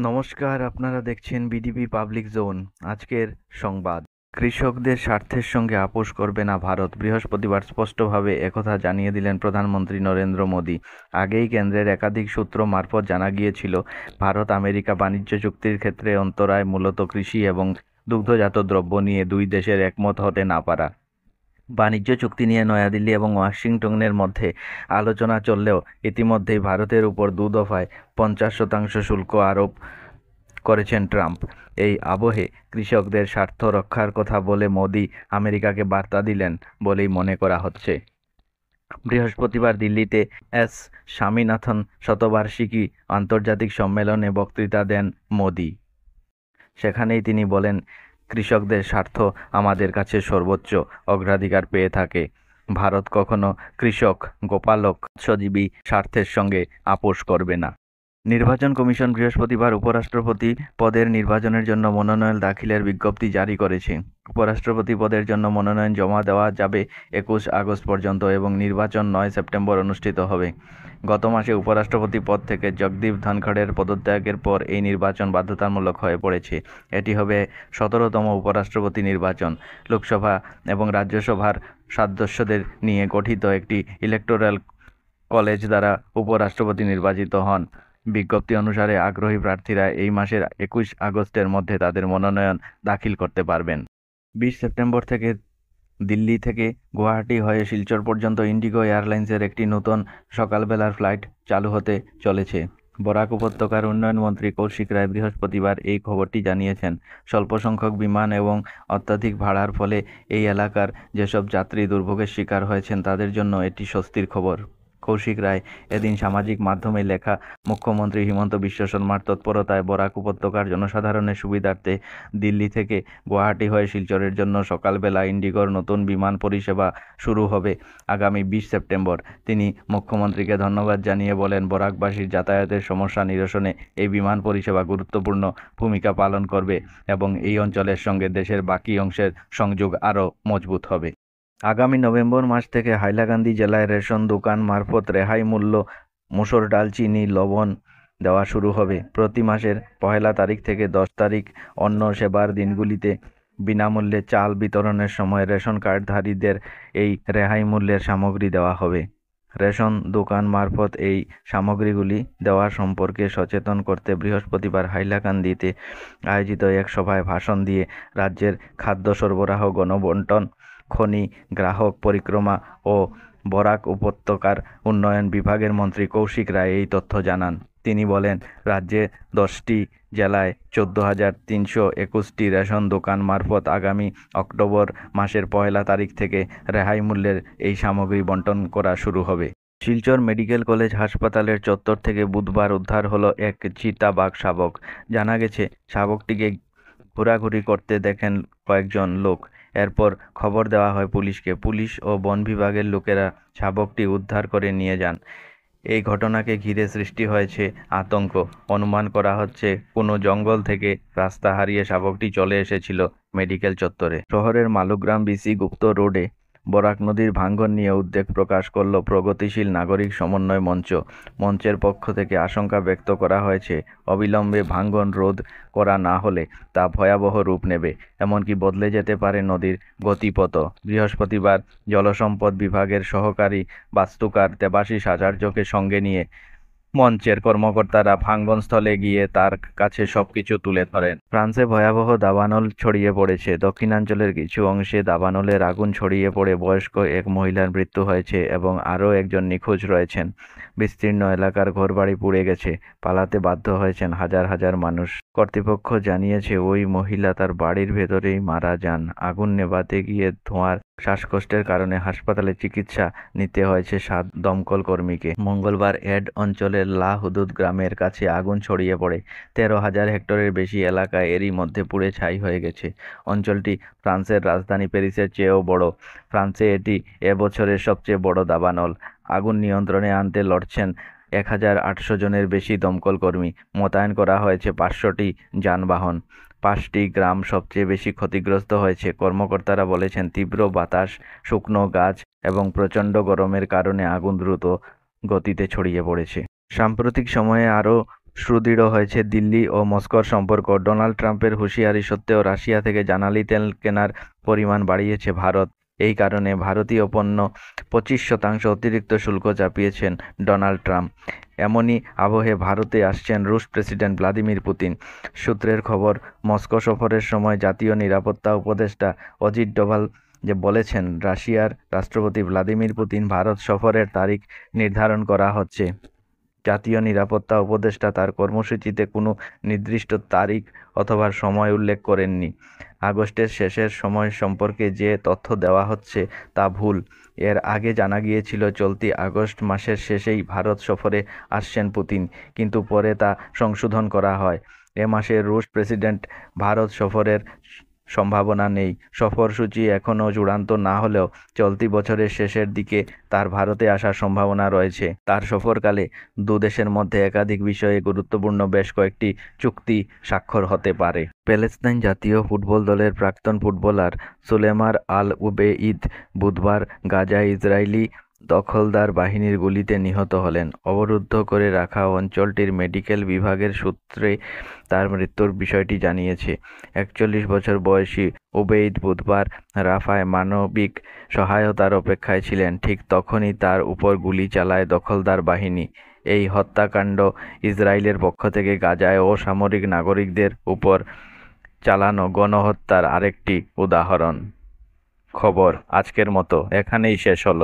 নমস্কার, আপনারা দেখছেন বিডিপি পাবলিক জোন। আজকের সংবাদ, কৃষকদের স্বার্থের সঙ্গে আপোস করবে না ভারত। বৃহস্পতিবার স্পষ্টভাবে একথা জানিয়ে দিলেন প্রধানমন্ত্রী নরেন্দ্র মোদী। আগেই কেন্দ্রের একাধিক সূত্র মারফত জানা গিয়েছিল, ভারত আমেরিকা বাণিজ্য চুক্তির ক্ষেত্রে অন্তরায় মূলত কৃষি এবং দুগ্ধজাত দ্রব্য নিয়ে দুই দেশের একমত হতে না পারা। বাণিজ্য চুক্তি নিয়ে নয়াদিল্লি এবং ওয়াশিংটনের মধ্যে আলোচনা চললেও ইতিমধ্যেই ভারতের উপর দফায় 50% শুল্ক আরোপ করেছেন ট্রাম্প। এই আবহে কৃষকদের স্বার্থ রক্ষার কথা বলে মোদি আমেরিকাকে বার্তা দিলেন বলেই মনে করা হচ্ছে। বৃহস্পতিবার দিল্লিতে এস স্বামীনাথন শতবার্ষিকী আন্তর্জাতিক সম্মেলনে বক্তৃতা দেন মোদি। সেখানেই তিনি বলেন, কৃষকদের স্বার্থ আমাদের কাছে সর্বোচ্চ অগ্রাধিকার পেয়ে থাকে। ভারত কখনো কৃষক, গোপালক, মৎস্যজীবী স্বার্থের সঙ্গে আপোস করবে না। নির্বাচন কমিশন বৃহস্পতিবার উপরাষ্ট্রপতি পদের নির্বাচনের জন্য মনোনয়ন দাখিলের বিজ্ঞপ্তি জারি করেছে। উপরাষ্ট্রপতি পদের জন্য মনোনয়ন জমা দেওয়া যাবে 21 আগস্ট পর্যন্ত এবং নির্বাচন 9 সেপ্টেম্বর অনুষ্ঠিত হবে। গত মাসে উপরাষ্ট্রপতি পদ থেকে জগদীপ ধনখড়ের পদত্যাগের পর এই নির্বাচন বাধ্যতামূলক হয়ে পড়েছে। এটি হবে 17তম উপরাষ্ট্রপতি নির্বাচন। লোকসভা এবং রাজ্যসভার সদস্যদের নিয়ে গঠিত একটি ইলেকটোরাল কলেজ দ্বারা উপরাষ্ট্রপতি নির্বাচিত হন। বিজ্ঞপ্তি অনুসারে আগ্রহী প্রার্থীরা এই মাসের 21 আগস্টের মধ্যে তাদের মনোনয়ন দাখিল করতে পারবেন। 20 সেপ্টেম্বর থেকে দিল্লি থেকে গুয়াহাটি হয়ে শিলচর পর্যন্ত ইন্ডিগো এয়ারলাইন্সের একটি নতুন সকালবেলার ফ্লাইট চালু হতে চলেছে। বরাক উপত্যকার উন্নয়ন মন্ত্রী কৌশিক রায় বৃহস্পতিবার এই খবরটি জানিয়েছেন। স্বল্প সংখ্যক বিমান এবং অত্যাধিক ভাড়ার ফলে এই এলাকার যেসব যাত্রী দুর্ভোগের শিকার হয়েছেন তাদের জন্য এটি স্বস্তির খবর। কৌশিক রায় এদিন সামাজিক মাধ্যমে লেখা, মুখ্যমন্ত্রী হিমন্ত বিশ্ব শর্মার তৎপরতায় বরাক উপত্যকার জনসাধারণের সুবিধার্থে দিল্লি থেকে গুয়াহাটি হয়ে শিলচরের জন্য সকালবেলা ইন্ডিগোর নতুন বিমান পরিষেবা শুরু হবে আগামী 20 সেপ্টেম্বর। তিনি মুখ্যমন্ত্রীকে ধন্যবাদ জানিয়ে বলেন, বরাকবাসীর যাতায়াতের সমস্যা নিরসনে এই বিমান পরিষেবা গুরুত্বপূর্ণ ভূমিকা পালন করবে এবং এই অঞ্চলের সঙ্গে দেশের বাকি অংশের সংযোগ আরও মজবুত হবে। আগামী নভেম্বর মাস থেকে হাইলাকান্দি জেলায় রেশন দোকান মারফত রেহাই মূল্য মসুর ডাল, চিনি, লবণ দেওয়া শুরু হবে। প্রতি মাসের 1 তারিখ থেকে 10 তারিখ অন্ন সেবার দিনগুলিতে বিনামূল্যে চাল বিতরণের সময় রেশন কার্ডধারীদের এই রেহাই মূল্যের সামগ্রী দেওয়া হবে। রেশন দোকান মারফত এই সামগ্রীগুলি দেওয়া সম্পর্কে সচেতন করতে বৃহস্পতিবার হাইলাকান্দিতে আয়োজিত এক সভায় ভাষণ দিয়ে রাজ্যের খাদ্য সরবরাহ, গণবণ্টন, খনি, গ্রাহক পরিক্রমা ও বরাক উপত্যকার উন্নয়ন বিভাগের মন্ত্রী কৌশিক রায় এই তথ্য জানান। তিনি বলেন, রাজ্যে 10টি জেলায় 14,321টি রেশন দোকান মারফত আগামী অক্টোবর মাসের 1 তারিখ থেকে রেহাই মূল্যের এই সামগ্রী বণ্টন করা শুরু হবে। শিলচর মেডিকেল কলেজ হাসপাতালের চত্বর থেকে বুধবার উদ্ধার হলো এক চিতাবাঘ শাবক। জানা গেছে, শাবকটিকে ঘোরাঘুরি করতে দেখেন কয়েকজন লোক। এরপর খবর দেওয়া হয় পুলিশকে। পুলিশ ও বন বিভাগের লোকেরা শাবকটি উদ্ধার করে নিয়ে যান। এই ঘটনাকে ঘিরে সৃষ্টি হয়েছে আতঙ্ক। অনুমান করা হচ্ছে, কোনো জঙ্গল থেকে রাস্তা হারিয়ে শাবকটি চলে এসেছিল মেডিকেল চত্বরে। শহরের মালুগ্রাম বিসি গুপ্ত রোডে বরাক নদীর ভাঙ্গন নিয়ে উদ্বেগ প্রকাশ করল প্রগতিশীল নাগরিক সমন্বয় মঞ্চ। মঞ্চের পক্ষ থেকে আশঙ্কা ব্যক্ত করা হয়েছে, অবিলম্বে ভাঙ্গন রোধ করা না হলে তা ভয়াবহ রূপ নেবে, এমনকি বদলে যেতে পারে নদীর গতিপথ। বৃহস্পতিবার জলসম্পদ বিভাগের সহকারী বাস্তুকার দেবাশিস আচার্যকে সঙ্গে নিয়ে মঞ্চের কর্মকর্তারা ভাঙ্গনস্থলে গিয়ে তার কাছে সবকিছু তুলে ধরেন। ফ্রান্সে ভয়াবহ দাবানল ছড়িয়ে পড়েছে। দক্ষিণাঞ্চলের কিছু অংশে দাবানলের আগুন ছড়িয়ে পড়ে বয়স্ক এক মহিলার মৃত্যু হয়েছে এবং আরও একজন নিখোঁজ রয়েছেন। বিস্তীর্ণ এলাকার ঘরবাড়ি পুড়ে গেছে। পালাতে বাধ্য হয়েছেন হাজার হাজার মানুষ। কর্তৃপক্ষ জানিয়েছে, ওই মহিলা তার বাড়ির ভেতরেই মারা যান। আগুন নেভাতে গিয়ে ধোঁয়ার শ্বাসকষ্টের কারণে হাসপাতালে চিকিৎসা নিতে হয়েছে 7 দমকল কর্মীকে। মঙ্গলবার এড অঞ্চলের লা হুদুদ গ্রামের কাছে আগুন ছড়িয়ে পড়ে। 13,000 হেক্টরের বেশি এলাকা এরই মধ্যে পুড়ে ছাই হয়ে গেছে। অঞ্চলটি ফ্রান্সের রাজধানী প্যারিসের চেয়েও বড়। ফ্রান্সে এটি এবছরের সবচেয়ে বড় দাবানল। আগুন নিয়ন্ত্রণে আনতে লড়ছেন 1,800 জনের বেশি দমকল কর্মী। মোতায়েন করা হয়েছে 500টি যানবাহন। 5টি গ্রাম সবচেয়ে বেশি ক্ষতিগ্রস্ত হয়েছে। কর্মকর্তারা বলেছেন, তীব্র বাতাস, শুকনো গাছ এবং প্রচণ্ড গরমের কারণে আগুন দ্রুত গতিতে ছড়িয়ে পড়েছে। সাম্প্রতিক সময়ে আরও সুদৃঢ় হয়েছে দিল্লি ও মস্কোর সম্পর্ক। ডোনাল্ড ট্রাম্পের হুঁশিয়ারি সত্ত্বেও রাশিয়া থেকে জ্বালানি তেল কেনার পরিমাণ বাড়িয়েছে ভারত। এই কারণে ভারতীয় পণ্য 25% অতিরিক্ত শুল্ক চাপিয়েছেন ডোনাল্ড ট্রাম্প। এমনই আবহে ভারতে আসছেন রুশ প্রেসিডেন্ট ভ্লাদিমির পুতিন। সূত্রের খবর, মস্কো সফরের সময় জাতীয় নিরাপত্তা উপদেষ্টা অজিত ডোভাল বলেছেন, রাশিয়ার রাষ্ট্রপতি ভ্লাদিমির পুতিন ভারত সফরের তারিখ নির্ধারণ করা হচ্ছে। জাতীয় নিরাপত্তা উপদেষ্টা তার কর্মসূচিতে কোনো নির্দিষ্ট তারিখ অথবা সময় উল্লেখ করেননি। আগস্টের শেষের সময় সম্পর্কে যে তথ্য দেওয়া হচ্ছে তা ভুল। এর আগে জানা গিয়েছিল চলতি আগস্ট মাসের শেষেই ভারত সফরে আসছেন পুতিন, কিন্তু পরে তা সংশোধন করা হয়। এ মাসে রুশ প্রেসিডেন্ট ভারত সফরের সম্ভাবনা নেই। সফরসূচি এখনও চূড়ান্ত না হলেও চলতি বছরের শেষের দিকে তার ভারতে আসার সম্ভাবনা রয়েছে। তার সফরকালে দুদেশের মধ্যে একাধিক বিষয়ে গুরুত্বপূর্ণ বেশ কয়েকটি চুক্তি স্বাক্ষর হতে পারে। প্যালেস্তাইন জাতীয় ফুটবল দলের প্রাক্তন ফুটবলার সুলেমার আল উবেইদ বুধবার গাজায় ইসরায়েলি দখলদার বাহিনীর গুলিতে নিহত হলেন। অবরুদ্ধ করে রাখা অঞ্চলটির মেডিকেল বিভাগের সূত্রে তার মৃত্যুর বিষয়টি জানিয়েছে। 41 বছর বয়সী উবেইদ বুধবার রাফায় মানবিক সহায়তার অপেক্ষায় ছিলেন। ঠিক তখনই তার উপর গুলি চালায় দখলদার বাহিনী। এই হত্যাকাণ্ড ইসরায়েলের পক্ষ থেকে গাজায় অসামরিক নাগরিকদের উপর চালানো গণহত্যার আরেকটি উদাহরণ। খবর আজকের মতো এখানেই শেষ হলো।